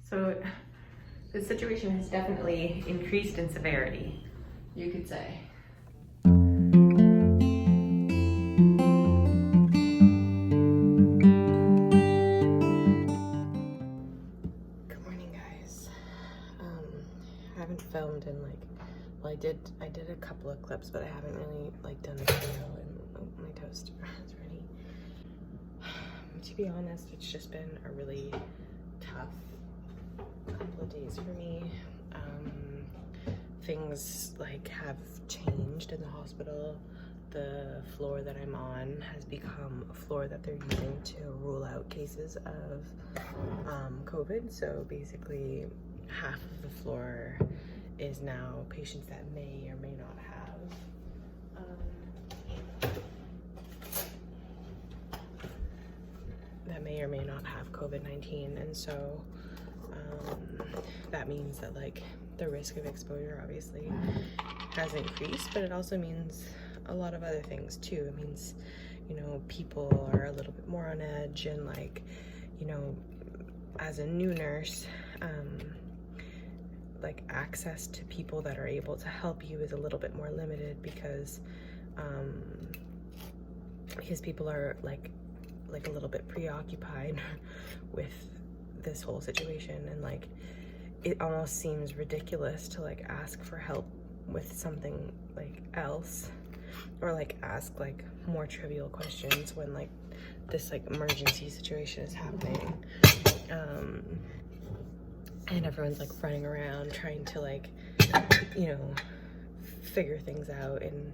So the situation has definitely increased in severity, you could say. Good morning, guys. I haven't filmed in well, I did a couple of clips, but I haven't really done a video. And my toast is ready. To be honest, it's just been a really tough couple of days for me. Things have changed in the hospital. The floor that I'm on has become a floor that they're using to rule out cases of COVID. So basically half of the floor is now patients that may or may not have COVID-19, and so that means that the risk of exposure obviously has increased, but it also means a lot of other things too. It means, people are a little bit more on edge, and as a new nurse, access to people that are able to help you is a little bit more limited because people are a little bit preoccupied with this whole situation, and it almost seems ridiculous to ask for help with something else, or ask more trivial questions when this emergency situation is happening, and everyone's running around trying to figure things out in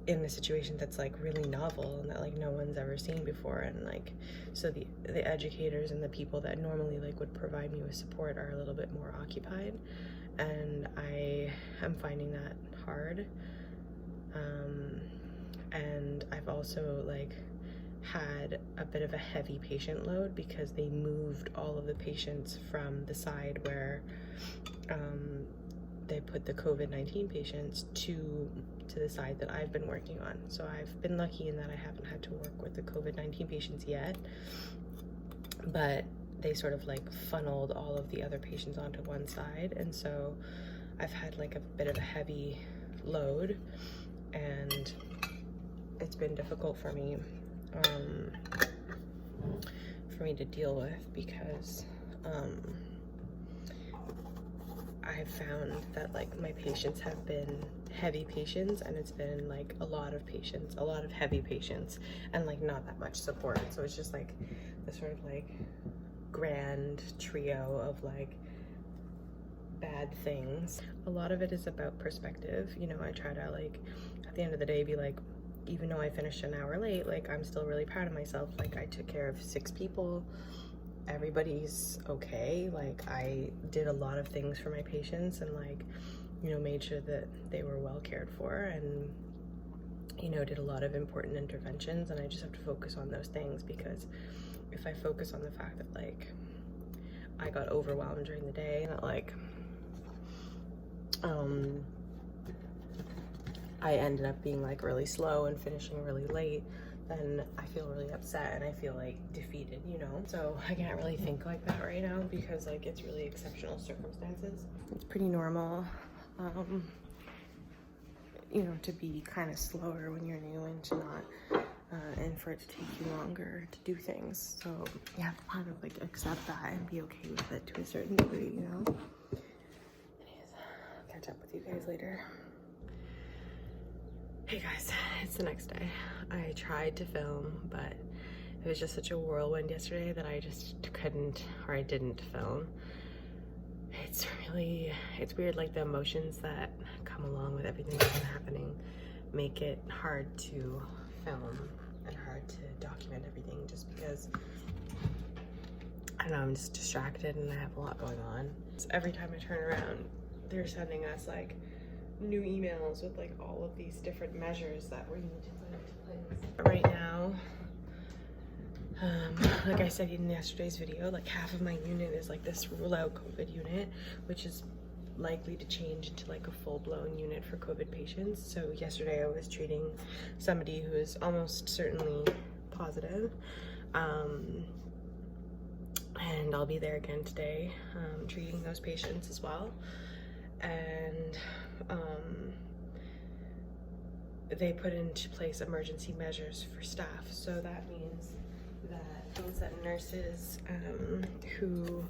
a situation that's really novel and that no one's ever seen before. And so the educators and the people that normally would provide me with support are a little bit more occupied, and I am finding that hard. And I've also had a bit of a heavy patient load because they moved all of the patients from the side where they put the COVID-19 patients to the side that I've been working on. So I've been lucky in that I haven't had to work with the COVID-19 patients yet, but they sort of funneled all of the other patients onto one side, and so I've had a bit of a heavy load, and it's been difficult for me to deal with because I've found that my patients have been heavy patients, and it's been a lot of patients, a lot of heavy patients, and not that much support. So it's just the sort of grand trio of bad things. A lot of it is about perspective. I try to at the end of the day be even though I finished an hour late, I'm still really proud of myself. I took care of 6 people. Everybody's okay. I did a lot of things for my patients, and made sure that they were well cared for, and did a lot of important interventions. And I just have to focus on those things, because if I focus on the fact that I got overwhelmed during the day, and that I ended up being really slow and finishing really late, then I feel really upset and I feel defeated, So I can't really think like that right now, because it's really exceptional circumstances. It's pretty normal, to be kind of slower when you're new and to not, and for it to take you longer to do things. So you have to kind of accept that and be okay with it to a certain degree, Anyways, I'll catch up with you guys later. Hey guys, it's the next day. I tried to film, but it was just such a whirlwind yesterday that I just couldn't, or I didn't film. It's weird, the emotions that come along with everything that's been happening make it hard to film and hard to document everything, just because, I don't know, I'm just distracted and I have a lot going on. So every time I turn around, they're sending us new emails with all of these different measures that we need to put into place. Right now, like I said in yesterday's video, half of my unit is this rule out COVID unit, which is likely to change into a full-blown unit for COVID patients. So yesterday I was treating somebody who is almost certainly positive, and I'll be there again today, treating those patients as well. And they put into place emergency measures for staff. So that means that nurses who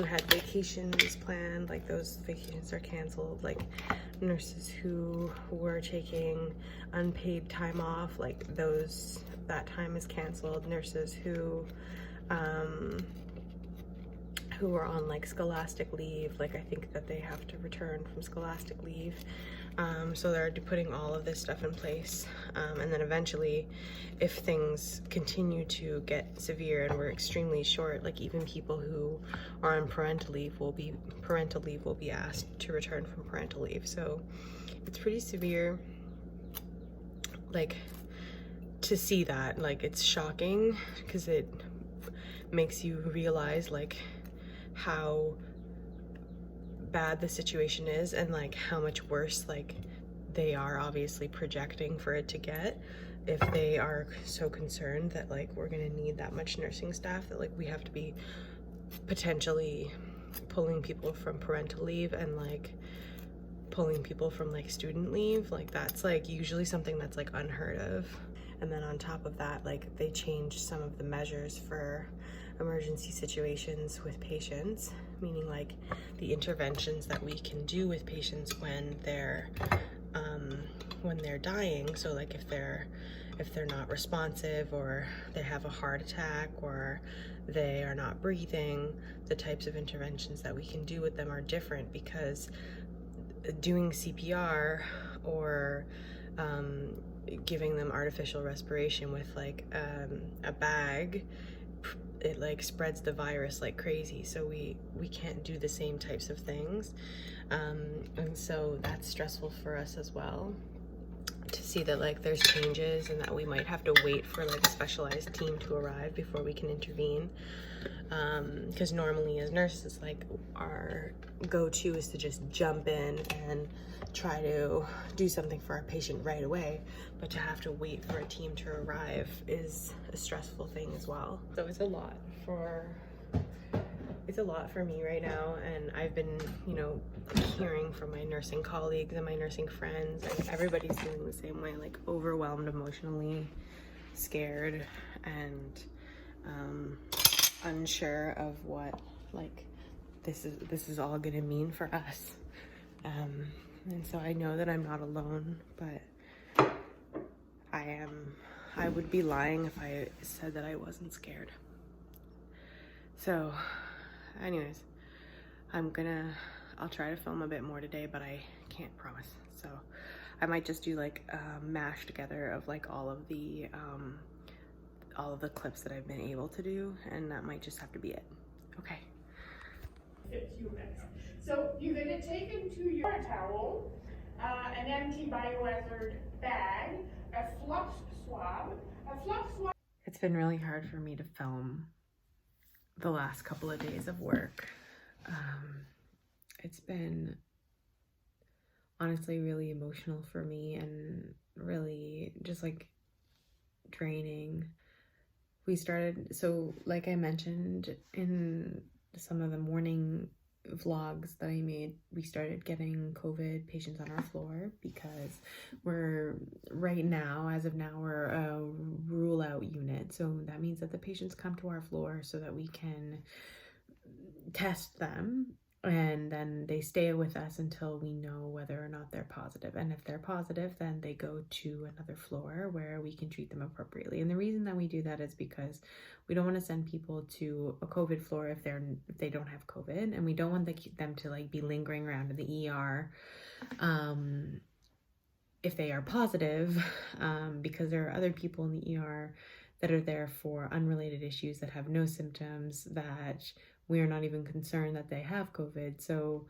had vacations planned, like those vacations are canceled, like nurses who were taking unpaid time off, like that time is canceled. Nurses who are on like scholastic leave, like I think that they have to return from scholastic leave. So they're putting all of this stuff in place. And then eventually, if things continue to get severe and we're extremely short, like even people who are on parental leave will be asked to return from parental leave. So it's pretty severe. Like, to see that, like, it's shocking because it makes you realize like how bad the situation is and like how much worse like they are obviously projecting for it to get, if they are so concerned that like we're gonna need that much nursing staff, that like we have to be potentially pulling people from parental leave and like pulling people from like student leave. Like that's like usually something that's like unheard of. And then on top of that, like they changed some of the measures for emergency situations with patients, meaning like the interventions that we can do with patients when they're dying. So like if they're not responsive, or they have a heart attack, or they are not breathing, the types of interventions that we can do with them are different, because doing CPR or giving them artificial respiration with like a bag, it like spreads the virus like crazy. So we can't do the same types of things, and so that's stressful for us as well, to see that like there's changes and that we might have to wait for like a specialized team to arrive before we can intervene, because normally as nurses, like our go-to is to just jump in and try to do something for our patient right away, but to have to wait for a team to arrive is a stressful thing as well. So it's a lot for me right now, and I've been, you know, hearing from my nursing colleagues and my nursing friends, and everybody's feeling the same way, like overwhelmed emotionally, scared, and unsure of what like this is all gonna mean for us. And so I know that I'm not alone, but I would be lying if I said that I wasn't scared. So anyways, I'll try to film a bit more today, but I can't promise. So I might just do like a mash together of like all of the clips that I've been able to do, and that might just have to be it. Okay. Fits you best. So you're going to take into your towel, an empty biohazard bag, a fluff swab. It's been really hard for me to film the last couple of days of work. It's been honestly really emotional for me and really just like draining. So like I mentioned in some of the morning vlogs that I made, we started getting COVID patients on our floor because we're as of now, we're a rule out unit. So that means that the patients come to our floor so that we can test them, and then they stay with us until we know whether or not they're positive. And if they're positive, then they go to another floor where we can treat them appropriately. And the reason that we do that is because we don't want to send people to a COVID floor if they don't have COVID, and we don't want them to like be lingering around in the ER if they are positive, because there are other people in the ER that are there for unrelated issues that have no symptoms, that we are not even concerned that they have COVID. So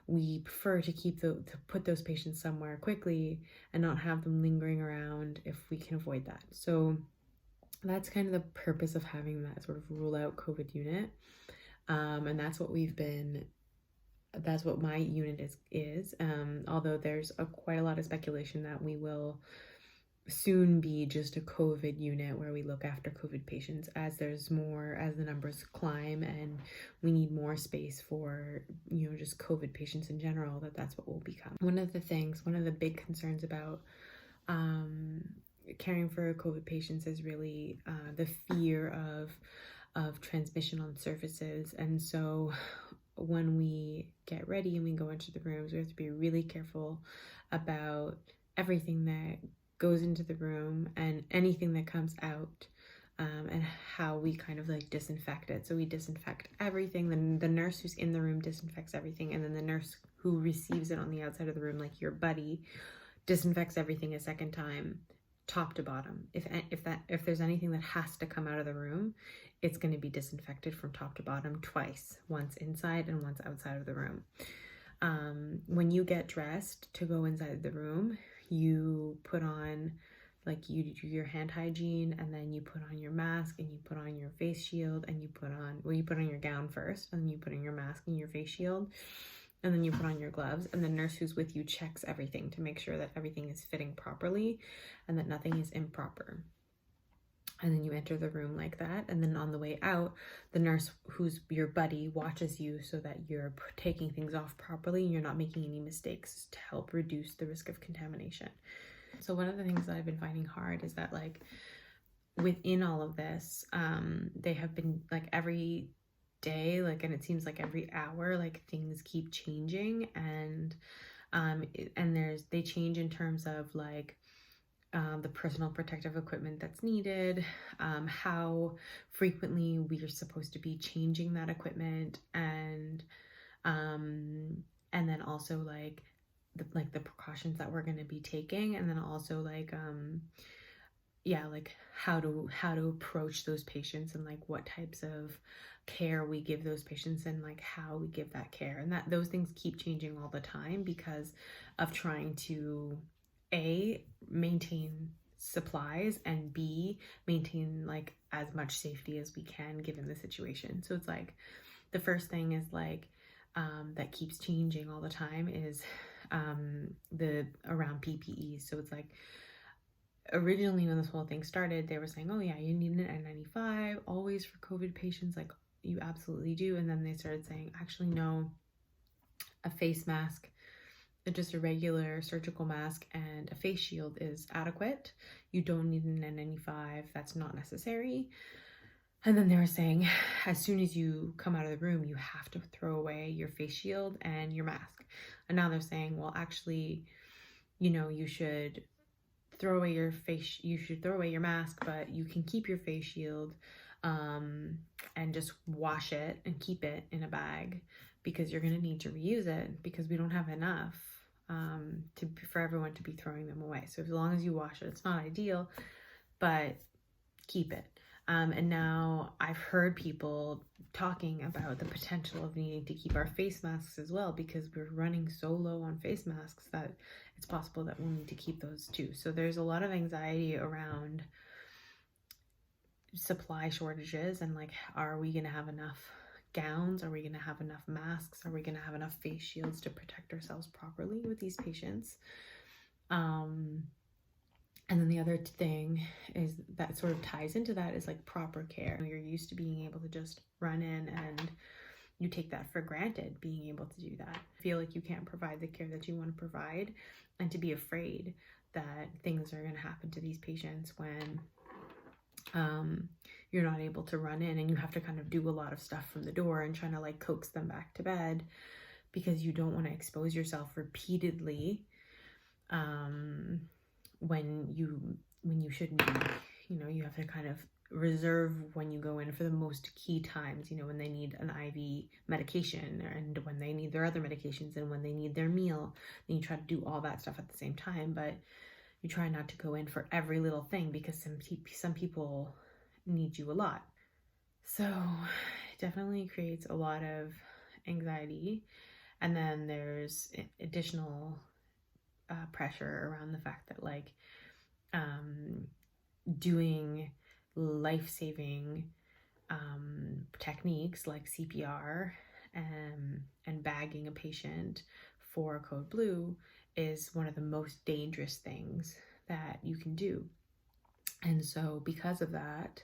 we prefer to put those patients somewhere quickly and not have them lingering around if we can avoid that. So that's kind of the purpose of having that sort of rule out COVID unit. And that's what my unit is. Although there's quite a lot of speculation that we will soon be just a COVID unit where we look after COVID patients as there's more, as the numbers climb and we need more space for, just COVID patients in general, that's what we'll become. One of the big concerns about caring for COVID patients is really the fear of transmission on surfaces. And so when we get ready and we go into the rooms, we have to be really careful about everything that goes into the room and anything that comes out, and how we kind of like disinfect it. So we disinfect everything. Then the nurse who's in the room disinfects everything, and then the nurse who receives it on the outside of the room, like your buddy, disinfects everything a second time, top to bottom. If there's anything that has to come out of the room, it's going to be disinfected from top to bottom twice, once inside and once outside of the room. When you get dressed to go inside the room, you put on, like, you do your hand hygiene, and then you put on your mask, and you put on your face shield, and you put on your gown first, and then you put on your mask and your face shield, and then you put on your gloves, and the nurse who's with you checks everything to make sure that everything is fitting properly and that nothing is improper. And then you enter the room like that, and then on the way out, the nurse who's your buddy watches you so that you're taking things off properly and you're not making any mistakes to help reduce the risk of contamination. So one of the things that I've been finding hard is that, like, within all of this, they have been, like, every day, like, and it seems like every hour, like, things keep changing, and they change in terms of, like, the personal protective equipment that's needed, how frequently we are supposed to be changing that equipment, and then also like the precautions that we're going to be taking, and then also like how to approach those patients, and like what types of care we give those patients, and like how we give that care, and that those things keep changing all the time because of trying to A, maintain supplies, and B, maintain like as much safety as we can given the situation. So it's like the first thing is like that keeps changing all the time is the around PPE. So it's like originally when this whole thing started, they were saying, oh yeah, you need an N95 always for COVID patients, like you absolutely do. And then they started saying, actually no, a face mask, just a regular surgical mask and a face shield is adequate. You don't need an N95, that's not necessary. And then they were saying, as soon as you come out of the room, you have to throw away your face shield and your mask. And now they're saying, well, actually, you should throw away your mask, but you can keep your face shield, and just wash it and keep it in a bag because you're going to need to reuse it because we don't have enough for everyone to be throwing them away. So as long as you wash it, it's not ideal, but keep it. And now I've heard people talking about the potential of needing to keep our face masks as well because we're running so low on face masks that it's possible that we'll need to keep those too. So there's a lot of anxiety around supply shortages and like, are we going to have enough gowns? Are we going to have enough masks? Are we going to have enough face shields to protect ourselves properly with these patients? And then the other thing is that sort of ties into that is like proper care. You're used to being able to just run in and you take that for granted, being able to do that. Feel like you can't provide the care that you want to provide and to be afraid that things are going to happen to these patients when you're not able to run in and you have to kind of do a lot of stuff from the door and trying to like coax them back to bed because you don't want to expose yourself repeatedly when you shouldn't be. You have to kind of reserve when you go in for the most key times, when they need an IV medication and when they need their other medications and when they need their meal. Then you try to do all that stuff at the same time, but you try not to go in for every little thing because some people need you a lot. So it definitely creates a lot of anxiety. And then there's additional pressure around the fact that like doing life-saving techniques like CPR and bagging a patient for code blue is one of the most dangerous things that you can do. And so because of that,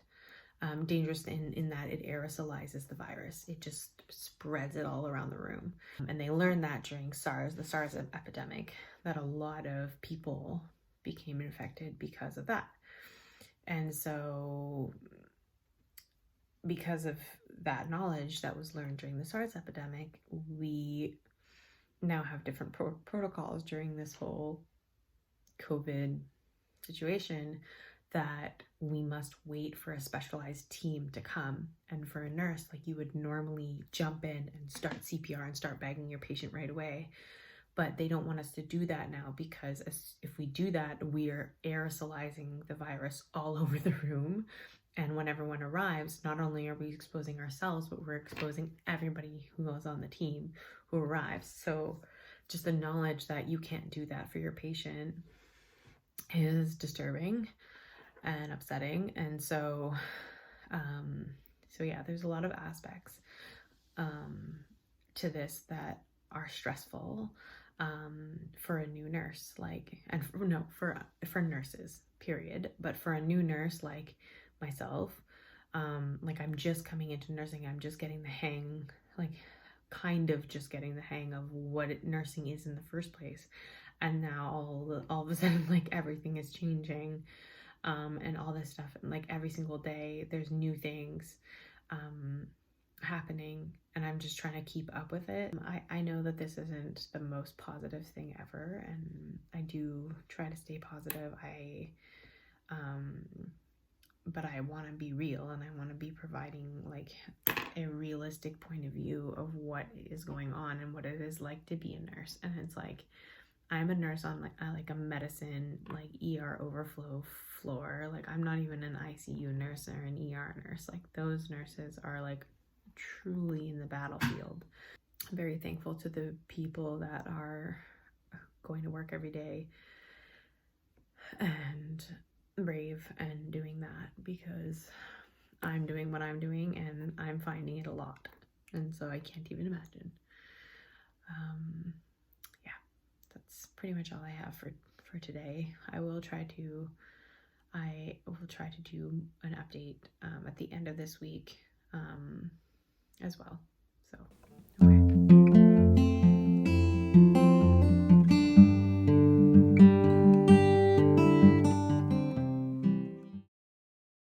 dangerous in that it aerosolizes the virus. It just spreads it all around the room. And they learned that during the SARS epidemic, that a lot of people became infected because of that. And so because of that knowledge that was learned during the SARS epidemic, we now have different protocols during this whole COVID situation, that we must wait for a specialized team to come. And for a nurse, like, you would normally jump in and start CPR and start bagging your patient right away. But they don't want us to do that now, because if we do that, we're aerosolizing the virus all over the room. And when everyone arrives, not only are we exposing ourselves, but we're exposing everybody who was on the team who arrives. So just the knowledge that you can't do that for your patient is disturbing and upsetting. And so yeah, there's a lot of aspects to this that are stressful for a new nurse, for nurses, period. But for a new nurse like myself, like, I'm just coming into nursing, I'm just getting the hang, kind of just getting the hang of what nursing is in the first place. And now all of a sudden, like, everything is changing, and all this stuff, and like every single day there's new things happening, and I'm just trying to keep up with it. I know that this isn't the most positive thing ever, and I do try to stay positive. But I want to be real, and I want to be providing like a realistic point of view of what is going on and what it is like to be a nurse. And it's like, I'm a nurse on like a medicine, like ER overflow floor. Like, I'm not even an ICU nurse or an ER nurse. Like, those nurses are like truly in the battlefield. I'm very thankful to the people that are going to work every day and brave and doing that, because I'm doing what I'm doing and I'm finding it a lot. And so I can't even imagine. Yeah, that's pretty much all I have for today. I will try to do an update at the end of this week as well. So, okay.